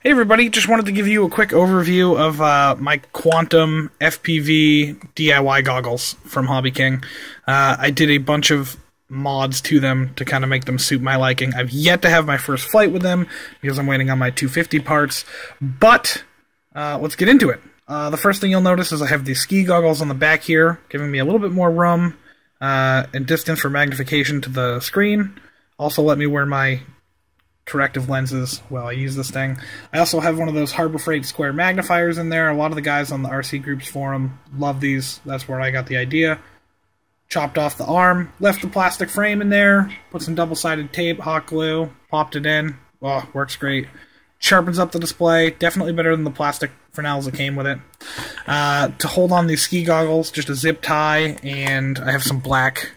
Hey everybody, just wanted to give you a quick overview of my Quantum FPV DIY goggles from Hobby King. I did a bunch of mods to them to kind of make them suit my liking. I've yet to have my first flight with them because I'm waiting on my 250 parts, but let's get into it. The first thing you'll notice is I have these ski goggles on the back here, giving me a little bit more room and distance for magnification to the screen. Also let me wear my corrective lenses while I use this thing. I also have one of those Harbor Freight square magnifiers in there. A lot of the guys on the RC Groups forum love these. That's where I got the idea. Chopped off the arm, left the plastic frame in there, put some double-sided tape, hot glue, popped it in. Oh, works great. Sharpens up the display. Definitely better than the plastic Fresnels that came with it. To hold on these ski goggles, just a zip tie, and I have some black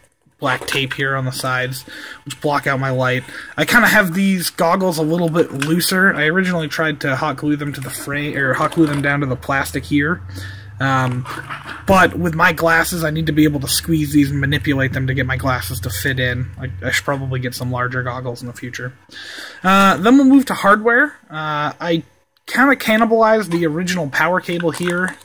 tape here on the sides, which block out my light. I kind of have these goggles a little bit looser. I originally tried to hot glue them to the frame, or hot glue them down to the plastic here. But with my glasses, I need to be able to squeeze these and manipulate them to get my glasses to fit in. I should probably get some larger goggles in the future. Then we'll move to hardware. I kind of cannibalized the original power cable here.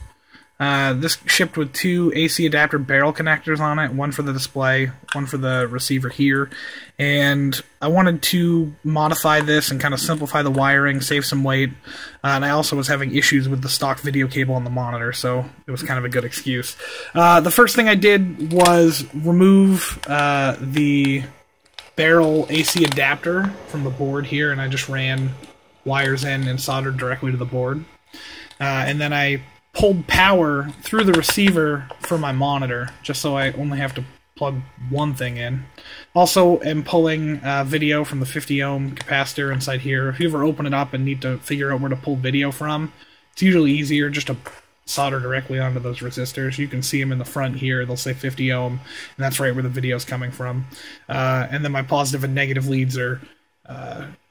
This shipped with two AC adapter barrel connectors on it, one for the display, one for the receiver here, and I wanted to modify this and kind of simplify the wiring, save some weight, and I also was having issues with the stock video cable on the monitor, so it was kind of a good excuse. The first thing I did was remove the barrel AC adapter from the board here, and I just ran wires in and soldered directly to the board, and then I pulled power through the receiver for my monitor, just so I only have to plug one thing in. Also, am pulling video from the 50 ohm capacitor inside here. If you ever open it up and need to figure out where to pull video from, it's usually easier just to solder directly onto those resistors. You can see them in the front here. They'll say 50 ohm, and that's right where the video's coming from. And then my positive and negative leads are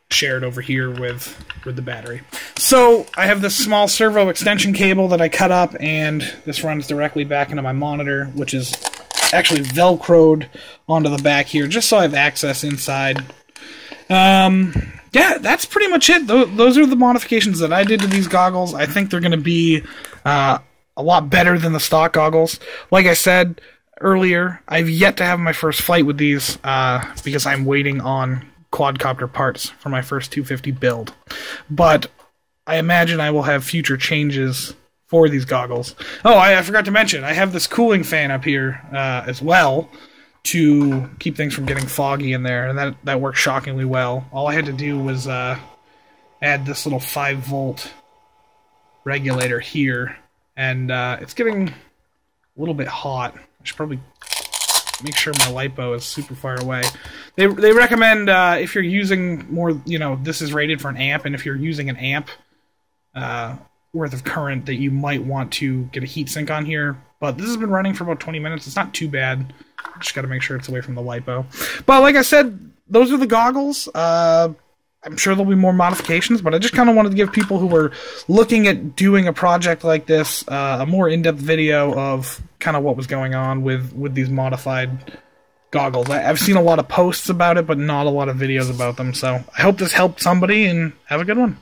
shared over here with the battery. So I have this small servo extension cable that I cut up, and this runs directly back into my monitor, which is actually velcroed onto the back here, just so I have access inside. Yeah, that's pretty much it. Those are the modifications that I did to these goggles. I think they're going to be a lot better than the stock goggles. Like I said earlier, I've yet to have my first flight with these because I'm waiting on quadcopter parts for my first 250 build, but I imagine I will have future changes for these goggles. Oh, I forgot to mention, I have this cooling fan up here as well to keep things from getting foggy in there, and that works shockingly well. All I had to do was add this little 5-volt regulator here, and it's getting a little bit hot. I should probably make sure my LiPo is super far away. They recommend if you're using more, this is rated for an amp, and if you're using an amp worth of current, that you might want to get a heatsink on here. But this has been running for about 20 minutes. It's not too bad. Just got to make sure it's away from the LiPo. But like I said, those are the goggles. I'm sure there'll be more modifications, but I just kind of wanted to give people who were looking at doing a project like this a more in-depth video of kind of what was going on with these modified goggles. I've seen a lot of posts about it, but not a lot of videos about them, so I hope this helped somebody, and have a good one.